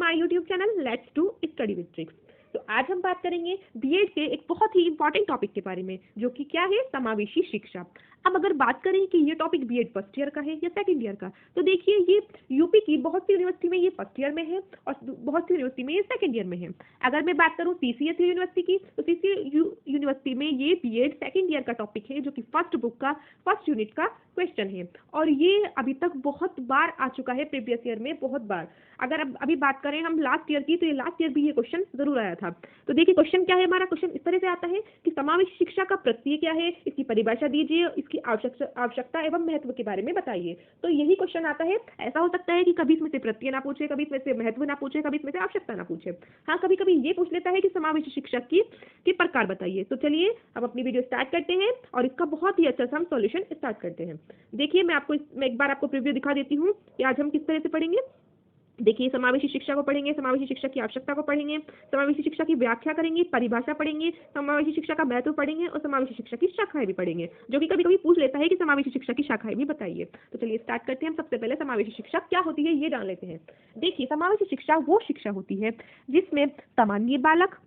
My YouTube channel let's do study with tricks. तो आज हम बात करेंगे बीएड के एक बहुत ही इंपॉर्टेंट टॉपिक के बारे में, जो कि क्या है, समावेशी शिक्षा। अब अगर बात करें कि ये टॉपिक बीएड फर्स्ट ईयर का है या सेकंड ईयर का, तो देखिए ये यूपी की बहुत सी यूनिवर्सिटी में ये फर्स्ट ईयर में है और बहुत सी यूनिवर्सिटी में ये सेकंड ईयर में है। अगर मैं बात करूँ सीसीएस यूनिवर्सिटी की, तो सीसीएस यूनिवर्सिटी में ये बीएड सेकंड ईयर का टॉपिक है, जो कि फर्स्ट बुक का फर्स्ट यूनिट का क्वेश्चन है और ये अभी तक बहुत बार आ चुका है, प्रीवियस ईयर में बहुत बार। अगर अब अभी बात करें हम लास्ट ईयर की, तो ये लास्ट ईयर भी ये क्वेश्चन जरूर आया था। तो देखिए क्वेश्चन क्या है हमारा, क्वेश्चन इस तरह से आता है कि समावेशी शिक्षा का प्रत्यय क्या है, इसकी परिभाषा दीजिए, इसकी आवश्यकता एवं महत्व के बारे में बताइए। तो यही क्वेश्चन आता है। ऐसा हो सकता है कि कभी इसमें से प्रत्यय ना पूछे, कभी इसमें से महत्व ना पूछे, कभी इसमें से आवश्यकता ना पूछे। हाँ, कभी कभी ये पूछ लेता है कि समावेशी शिक्षा के प्रकार बताइए। तो चलिए अब अपनी वीडियो स्टार्ट करते हैं और इसका बहुत ही अच्छा सा हम सॉल्यूशन स्टार्ट करते हैं। देखिए मैं एक बार आपको प्रीव्यू दिखा देती हूँ कि आज हम किस तरह से पढ़ेंगे। देखिए समावेशी शिक्षा को पढ़ेंगे, समावेशी शिक्षा की आवश्यकता को पढ़ेंगे, समावेशी शिक्षा की व्याख्या करेंगे, परिभाषा पढ़ेंगे, समावेशी शिक्षा का महत्व पढ़ेंगे और समावेशी शिक्षा की शाखाएं भी पढ़ेंगे, जो कि कभी कभी पूछ लेता है कि समावेशी शिक्षा की शाखाएं भी बताइए। तो चलिए स्टार्ट करते हैं। हम सबसे पहले समावेशी शिक्षा क्या होती है ये जान लेते हैं। देखिए समावेशी शिक्षा वो शिक्षा होती है जिसमें सामान्य बालक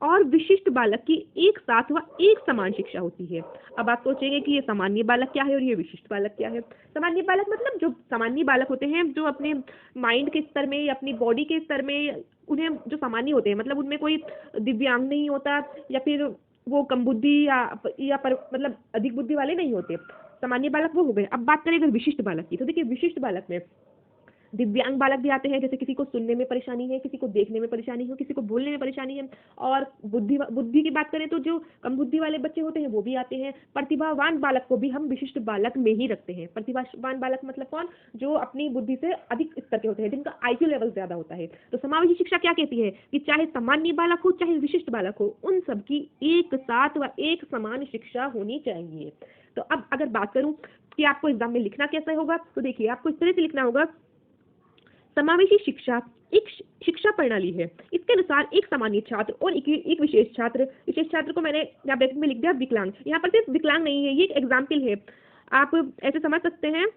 और विशिष्ट बालक की एक साथ व एक समान शिक्षा होती है। अब आप सोचेंगे कि ये सामान्य बालक क्या है और ये विशिष्ट बालक क्या है। सामान्य बालक मतलब जो सामान्य बालक होते हैं, जो अपने माइंड के स्तर में या अपनी बॉडी के स्तर में उन्हें जो सामान्य होते हैं, मतलब उनमें कोई दिव्यांग नहीं होता या फिर वो कम बुद्धि मतलब अधिक बुद्धि वाले नहीं होते। सामान्य बालक वो हो गए। अब बात करें अगर विशिष्ट बालक की, तो देखिए विशिष्ट बालक में दिव्यांग बालक भी आते हैं, जैसे किसी को सुनने में परेशानी है, किसी को देखने में परेशानी है, किसी को बोलने में परेशानी है। और बुद्धि की बात करें तो जो कम बुद्धि वाले बच्चे होते हैं वो भी आते हैं। प्रतिभावान बालक को भी हम विशिष्ट बालक में ही रखते हैं। प्रतिभावान बालक मतलब कौन, जो अपनी बुद्धि से अधिक स्तर के होते हैं, जिनका आईक्यू लेवल ज्यादा होता है। तो समावेशी शिक्षा क्या कहती है कि चाहे सामान्य बालक हो चाहे विशिष्ट बालक हो, उन सबकी एक साथ व एक समान शिक्षा होनी चाहिए। तो अब अगर बात करूं कि आपको एग्जाम में लिखना कैसे होगा, तो देखिए आपको इस तरह से लिखना होगा। समावेशी शिक्षा एक शिक्षा प्रणाली है। इसके अनुसार एक सामान्य छात्र और एक विशेष छात्र को मैंने यहाँ ब्रैकेट में लिख दिया विकलांग। यहाँ पर सिर्फ विकलांग नहीं है, ये एक एग्जाम्पल है, आप ऐसे समझ सकते हैं।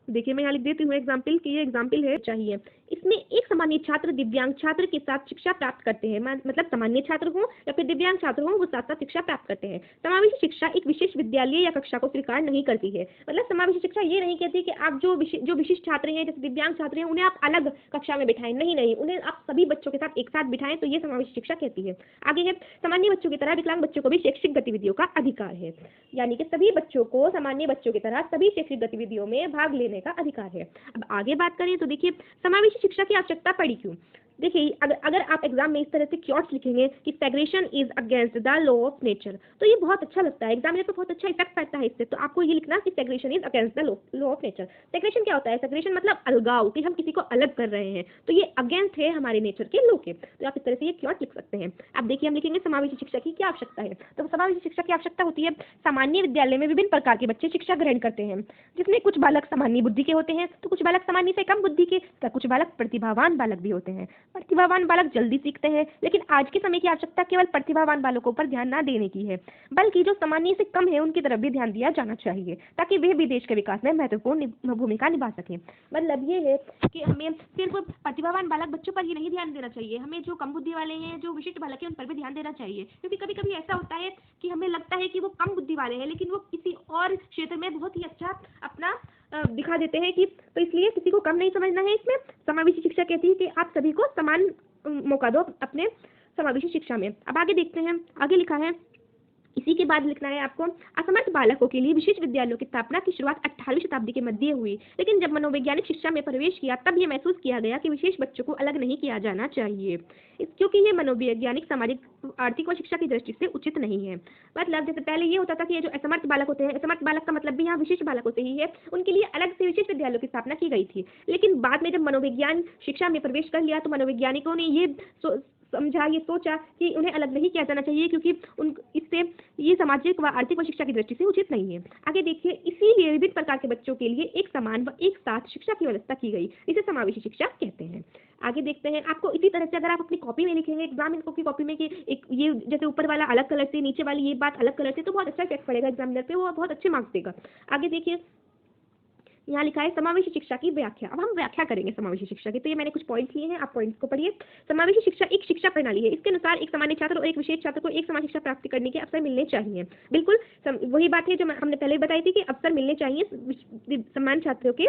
देखिए मैं यहाँ लिख देती हूँ एग्जाम्पल कि ये एग्जाम्पल है चाहिए। इसमें एक सामान्य छात्र दिव्यांग छात्र के साथ शिक्षा प्राप्त करते हैं, मतलब सामान्य छात्र हो या फिर दिव्यांग छात्र हो, वो साथ साथ शिक्षा प्राप्त करते हैं। समावेशी शिक्षा एक विशेष विद्यालय या कक्षा को स्वीकार नहीं करती है। मतलब समावेशी शिक्षा ये नहीं कहती कि आप जो विशिष्ट छात्र हैं, जैसे दिव्यांग छात्र हैं, उन्हें आप अलग कक्षा में बिठाएं। नहीं, उन्हें आप सभी बच्चों के साथ एक साथ बिठाएं, तो ये समावेशी शिक्षा कहती है। आगे है सामान्य बच्चों की तरह विकलांग बच्चों को भी शैक्षिक गतिविधियों का अधिकार है, यानी कि सभी बच्चों को सामान्य बच्चों की तरह सभी शैक्षिक गतिविधियों में भाग लेने का अधिकार है। अब आगे बात करें तो देखिए समावेशी शिक्षा की आवश्यकता पड़ी क्यों। देखिए अगर आप एग्जाम में इस तरह से क्योट्स लिखेंगे कि segregation is against the law of nature, तो ये बहुत अच्छा लगता है, एग्जाम में तो बहुत अच्छा इफेक्ट पड़ता है इससे। तो आपको ये लिखना कि segregation is against the law of nature. Segregation क्या होता है, सेग्रेगेशन मतलब अलगाव, कि हम किसी को अलग कर रहे हैं, तो ये अगेंस्ट है हमारे नेचर के लॉ के। तो आप इस तरह से ये क्योट लिख सकते हैं। अब देखिए हम लिखेंगे समावेशी शिक्षा की क्या आवश्यकता है। तो समावेशी शिक्षा की आवश्यकता होती है सामान्य विद्यालय में विभिन्न प्रकार के बच्चे शिक्षा ग्रहण करते हैं, जिसमें कुछ बालक सामान्य बुद्धि के होते हैं तो कुछ बालक सामान्य से कम बुद्धि के, तो कुछ बालक प्रतिभावान बालक भी होते हैं। प्रतिभावान बालक जल्दी सीखते हैं, लेकिन आज के समय की आवश्यकता केवल प्रतिभावान बालकों पर ध्यान न देने की है, बल्कि जो सामान्य से कम है उनकी तरफ भी ध्यान दिया जाना चाहिए, ताकि वे भी देश के विकास में महत्वपूर्ण भूमिका निभा सकें। मतलब ये है कि हमें सिर्फ प्रतिभावान बालक बच्चों पर ही नहीं ध्यान देना चाहिए, हमें जो कम बुद्धि वाले हैं, जो विशिष्ट बालक हैं, उन पर भी ध्यान देना चाहिए। क्योंकि कभी कभी ऐसा होता है कि हमें लगता है कि वो कम बुद्धि वाले हैं, लेकिन वो किसी और क्षेत्र में बहुत ही अच्छा अपना दिखा देते हैं, कि तो इसलिए किसी को कम नहीं समझना है। इसमें समावेशी शिक्षा कहती है कि आप सभी को समान मौका दो अपने समावेशी शिक्षा में। अब आगे देखते हैं, आगे लिखा है इसी के बाद लिखना है आपको, असमर्थ बालकों के लिए विशेष विद्यालयों की स्थापना की शुरुआत 18वीं शताब्दी के मध्य हुई, लेकिन जब मनोवैज्ञानिक शिक्षा में प्रवेश किया तब यह महसूस किया गया कि विशेष बच्चों को अलग नहीं किया जाना चाहिए, क्योंकि ये मनोवैज्ञानिक, सामाजिक, आर्थिक व शिक्षा की दृष्टि से उचित नहीं है। मतलब जैसे पहले ये होता था कि ये जो असमर्थ बालक होते हैं, असमर्थ बालक का मतलब भी यहाँ विशिष्ट बालक होते ही है, उनके लिए अलग से विशेष विद्यालयों की स्थापना की गई थी। लेकिन बाद में जब मनोविज्ञान शिक्षा में प्रवेश कर लिया तो मनोवैज्ञानिकों ने ये समझा, ये सोचा कि उन्हें अलग नहीं किया जाना चाहिए, क्योंकि इससे ये सामाजिक व आर्थिक व शिक्षा की दृष्टि से उचित नहीं है। आगे देखिए, इसीलिए विभिन्न प्रकार के बच्चों के लिए एक समान व एक साथ शिक्षा की व्यवस्था की गई, इसे समावेशी शिक्षा कहते हैं। आगे देखते हैं, आपको इसी तरह से अगर आप अपनी कॉपी में लिखेंगे, एग्जाम की कॉपी में कि एक ये जैसे ऊपर वाला अलग कलर से, नीचे वाली ये बात अलग कलर से, तो बहुत अच्छा इफेक्ट पड़ेगा एग्जामिनर पे, वो बहुत अच्छे मार्क्स देगा। आगे देखिए, यहाँ लिखा है समावेशी शिक्षा की व्याख्या। अब हम व्याख्या करेंगे समावेशी शिक्षा की। तो ये मैंने कुछ पॉइंट्स लिए हैं, आप पॉइंट्स को पढ़िए। समावेशी शिक्षा एक शिक्षा प्रणाली है। इसके अनुसार एक सामान्य छात्र और एक विशेष छात्र को एक समान शिक्षा प्राप्त करने के अवसर मिलने चाहिए। बिल्कुल वही बात है जो हमने पहले बताई थी कि अवसर मिलने चाहिए समान छात्रों के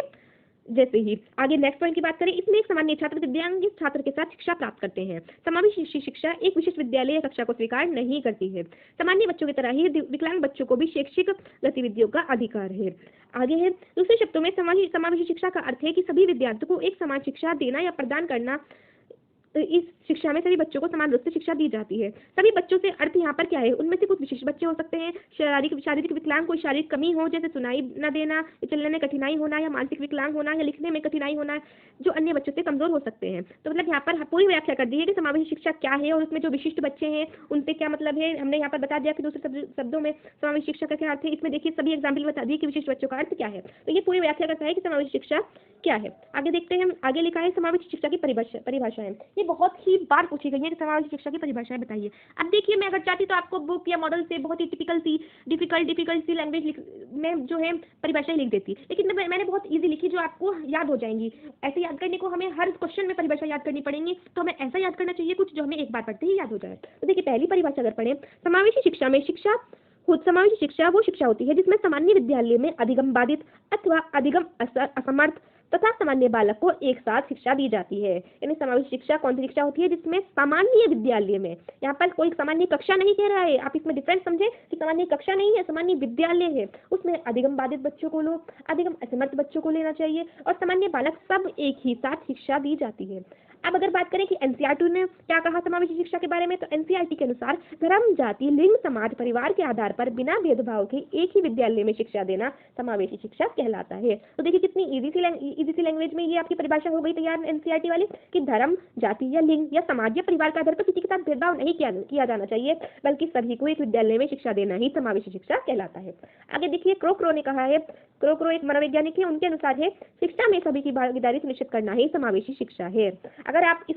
जैसे ही। आगे नेक्स्ट पॉइंट की बात करें, इसमें एक सामान्य छात्र दिव्यांग छात्र के साथ शिक्षा प्राप्त करते हैं। समावेशी शिक्षा एक विशिष्ट विद्यालय कक्षा को स्वीकार नहीं करती है। सामान्य बच्चों की तरह ही विकलांग बच्चों को भी शैक्षिक गतिविधियों का अधिकार है। आगे है, दूसरे शब्दों में समावेशी शिक्षा का अर्थ है कि सभी विद्यार्थियों को एक समान शिक्षा देना या प्रदान करना। इस शिक्षा में सभी बच्चों को समान रूप से शिक्षा दी जाती है। सभी बच्चों से अर्थ यहाँ पर क्या है, उनमें से कुछ विशिष्ट बच्चे हो सकते हैं शारीरिक विकलांग, कोई शारीरिक कमी हो जैसे सुनाई न देना, चलने में कठिनाई होना, या मानसिक विकलांग होना, या लिखने में कठिनाई होना, जो अन्य बच्चों से कमजोर हो सकते हैं। तो मतलब यहाँ पर पूरी व्याख्या कर दी है कि समावेशी शिक्षा क्या है और उसमें जो विशिष्ट बच्चे हैं उनसे क्या मतलब है। हमने यहाँ पर बता दिया कि दूसरे शब्दों में समावेशी शिक्षा का क्या अर्थ है। इसमें देखिए सभी एग्जाम्पल बता दिए कि विशिष्ट बच्चों का अर्थ क्या है। तो ये पूरी व्याख्या करता है कि समावेशी शिक्षा क्या है। आगे देखते हैं, आगे लिखा है समावेशी शिक्षा की परिभाषाएं। ये बहुत ही बार पूछी गई है कि समावेशी शिक्षा की परिभाषाएं बताइए। अब देखिए मैं अगर चाहती तो आपको बुक या मॉडल से बहुत ही टिपिकल सी डिफिकल्ट सी लैंग्वेज में जो है परिभाषाएं लिख देती, लेकिन मैंने बहुत इजी लिखी जो आपको याद हो जाएंगी। ऐसे याद करने को हमें हर क्वेश्चन में परिभाषा याद करनी पड़ेगी, तो हमें ऐसा याद करना चाहिए कुछ जो हमें एक बार पढ़ते ही याद हो जाए। तो देखिए पहली परिभाषा अगर पढ़े, समावेशी शिक्षा में समावेशी शिक्षा वो शिक्षा होती है जिसमें सामान्य विद्यालय में अधिगम बाधित अथवा अधिगम असमर्थ तथा सामान्य बालक को एक साथ शिक्षा दी जाती है। यानी समावेशी शिक्षा कौन सी शिक्षा होती है जिसमें सामान्य विद्यालय में, यहाँ पर कोई सामान्य कक्षा नहीं कह रहा है, आप इसमें डिफरेंस समझे कि सामान्य कक्षा नहीं है, सामान्य विद्यालय है, उसमें अधिगम बाधित बच्चों को लो, अधिगम असमर्थ बच्चों को लेना चाहिए और सामान्य बालक सब एक ही साथ शिक्षा दी जाती है। अब अगर बात करें कि एनसीईआरटी ने क्या कहा समावेशी शिक्षा के बारे में, तो एनसीईआरटी के अनुसार धर्म, जाति, लिंग, समाज, परिवार के आधार पर बिना भेदभाव के एक ही विद्यालय में शिक्षा देना समावेशी शिक्षा कहलाता है। तो देखिए कितनी इजी सी लैंग्वेज में ये आपकी परिभाषा हो गई तैयार एनसीईआरटी वाली कि धर्म, जाति या लिंग या समाज या परिवार के आधार पर किसी के साथ भेदभाव नहीं किया जाना चाहिए, बल्कि सभी को एक विद्यालय में शिक्षा देना ही समावेशी शिक्षा कहलाता है। आगे देखिए क्रो ने कहा है, क्रो एक मनोवैज्ञानिक है, उनके अनुसार है शिक्षा में सभी की भागीदारी सुनिश्चित करना ही समावेशी शिक्षा है। अगर आप इस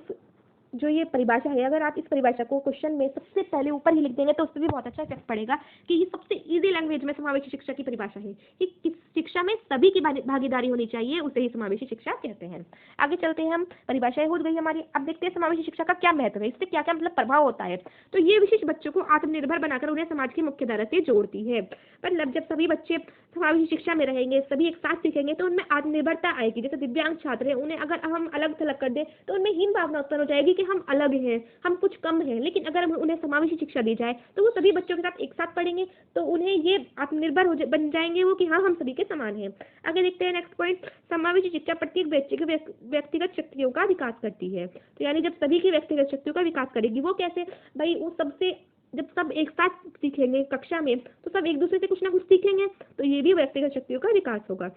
जो ये परिभाषा है, अगर आप इस परिभाषा को क्वेश्चन में सबसे पहले ऊपर ही लिख देंगे तो उससे भी बहुत अच्छा इफेक्ट पड़ेगा कि ये सबसे इजी लैंग्वेज में समावेशी शिक्षा की परिभाषा है कि किस शिक्षा में सभी की भागीदारी होनी चाहिए, उसे ही समावेशी शिक्षा कहते हैं। आगे चलते हैं हम, परिभाषाएं हो गई हमारी। अब देखते हैं समावेशी शिक्षा का क्या महत्व है, इससे क्या क्या मतलब प्रभाव होता है। तो ये विशेष बच्चों को आत्मनिर्भर बनाकर उन्हें समाज की मुख्य धारा से जोड़ती है। मतलब जब सभी बच्चे समावेशी शिक्षा में रहेंगे, सभी एक साथ सीखेंगे तो उनमें आत्मनिर्भरता आएगी। जैसे दिव्यांग छात्र हैं, उन्हें अगर हम अलग थलग कर दें तो उनमें हीन भावना उत्पन्न हो जाएगी कि हम अलग हैं, हम कुछ कम हैं। लेकिन अगर हम उन्हें समावेशी शिक्षा दी जाए तो वो सभी बच्चों के साथ एक साथ पढ़ेंगे तो उन्हें ये आत्मनिर्भर बन जाएंगे वो कि हाँ हम सभी के समान हैं। आगे देखते हैं नेक्स्ट पॉइंट, समावेशी शिक्षा प्रत्येक बच्चे के व्यक्तिगत शक्तियों का विकास करती है। तो यानी जब सभी की व्यक्तिगत शक्तियों का विकास करेगी, वो कैसे भाई, वो सबसे जब सब एक साथ सीखेंगे कक्षा में तो सब एक दूसरे से कुछ ना कुछ सीखेंगे, तो ये भी व्यक्तिगत शक्तियों का विकास होगा।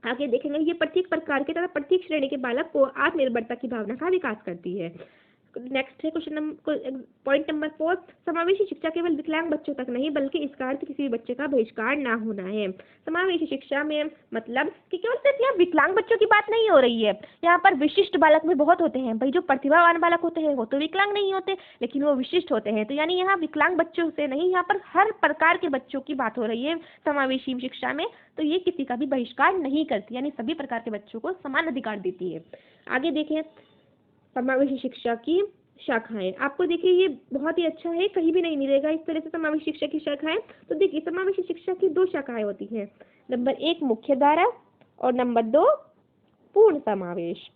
आगे देखेंगे ये प्रत्येक प्रकार के तथा प्रत्येक श्रेणी के बालक को आत्मनिर्भरता की भावना का विकास करती है। नेक्स्ट है क्वेश्चन नंबर पॉइंट नंबर 4, समावेशी शिक्षा केवल विकलांग बच्चों तक नहीं बल्कि इसका अर्थ किसी भी बच्चे का बहिष्कार ना होना है। समावेशी शिक्षा में मतलब कि केवल सिर्फ यहाँ विकलांग बच्चों की बात नहीं हो रही है, यहाँ पर विशिष्ट बालक भी बहुत होते हैं भाई। जो प्रतिभावान बालक होते हैं वो तो विकलांग नहीं होते लेकिन वो विशिष्ट होते हैं। तो यानी यहाँ विकलांग बच्चों से नहीं, यहाँ पर हर प्रकार के बच्चों की बात हो रही है समावेशी शिक्षा में। तो ये किसी का भी बहिष्कार नहीं करती, यानी सभी प्रकार के बच्चों को समान अधिकार देती है। आगे देखें समावेशी शिक्षा की शाखाएं। आपको देखिए ये बहुत ही अच्छा है, कहीं भी नहीं मिलेगा इस तरह से समावेशी शिक्षा की शाखाएं। तो देखिए समावेशी शिक्षा की 2 शाखाएं होती हैं, नंबर 1 मुख्य धारा और नंबर 2 पूर्ण समावेश।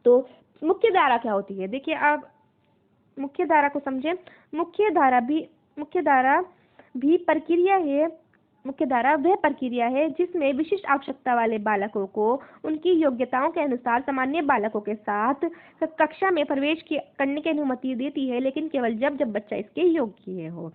तो मुख्य धारा क्या होती है, देखिए आप मुख्य धारा को समझें। मुख्य धारा भी प्रक्रिया है। मुख्य धारा वह प्रक्रिया है जिसमें विशिष्ट आवश्यकता वाले बालकों को उनकी योग्यताओं के अनुसार सामान्य बालकों के साथ कक्षा में प्रवेश करने की अनुमति देती है, लेकिन केवल जब बच्चा इसके योग्य हो।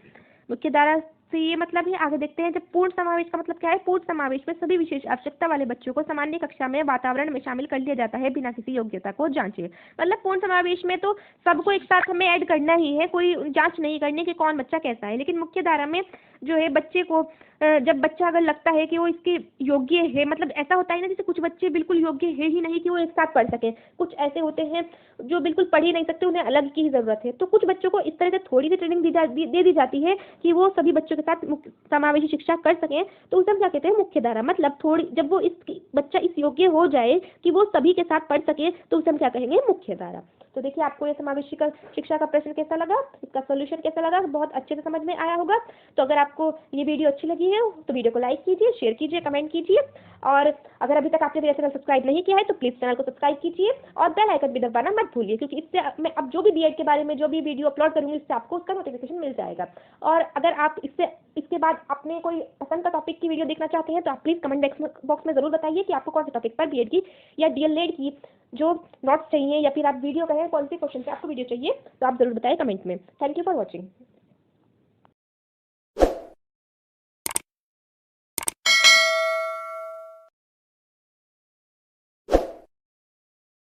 मुख्य धारा से ये मतलब है। आगे देखते हैं जब पूर्ण समावेश का मतलब क्या है। पूर्ण समावेश में सभी विशेष आवश्यकता वाले बच्चों को सामान्य कक्षा में वातावरण में शामिल कर लिया जाता है बिना किसी योग्यता को जांचे। मतलब पूर्ण समावेश में तो सबको एक साथ हमें ऐड करना ही है, कोई जांच नहीं करनी कि कौन बच्चा कैसा है। लेकिन मुख्य धारा में जो है बच्चे को जब बच्चा अगर लगता है कि वो इसके योग्य है, मतलब ऐसा होता है ना जैसे कुछ बच्चे बिल्कुल योग्य है ही नहीं कि वो एक साथ पढ़ सके, कुछ ऐसे होते हैं जो बिल्कुल पढ़ ही नहीं सकते, उन्हें अलग की जरूरत है। तो कुछ बच्चों को इस तरह से थोड़ी सी ट्रेनिंग दे दी जाती है कि वो सभी बच्चों के साथ समावेशी शिक्षा कर सकें तो उसे हम क्या कहते हैं, मुख्य धारा। मतलब थोड़ी जब वो इस बच्चा इस योग्य हो जाए कि वो सभी के साथ पढ़ सके तो उसे हम क्या कहेंगे, मुख्य धारा। तो देखिए आपको ये समावेशी शिक्षा का प्रश्न कैसा लगा, इसका सोल्यूशन कैसा लगा, बहुत अच्छे से समझ में आया होगा। तो अगर आपको ये वीडियो अच्छी लगी है तो वीडियो को लाइक कीजिए, शेयर कीजिए, कमेंट कीजिए, और अगर अभी तक आपने मेरा चैनल सब्सक्राइब नहीं किया है तो प्लीज़ चैनल को सब्सक्राइब कीजिए और बेल आइकन भी दबाना मत भूलिए, क्योंकि इससे मैं अब जो भी बीएड के बारे में जो भी वीडियो अपलोड करूँगी इससे आपको उसका नोटिफिकेशन मिल जाएगा। और अगर आप इसके बाद अपने कोई पसंद का टॉपिक की वीडियो देखना चाहते हैं तो आप प्लीज़ कमेंट बॉक्स में ज़रूर बताइए कि आपको कौन से टॉपिक पर बीएड की या डीएलएड की जो नोट्स चाहिए या फिर आप वीडियो कहें कौन से क्वेश्चन पे आपको वीडियो चाहिए, तो आप ज़रूर बताएं कमेंट में। Thank you for watching.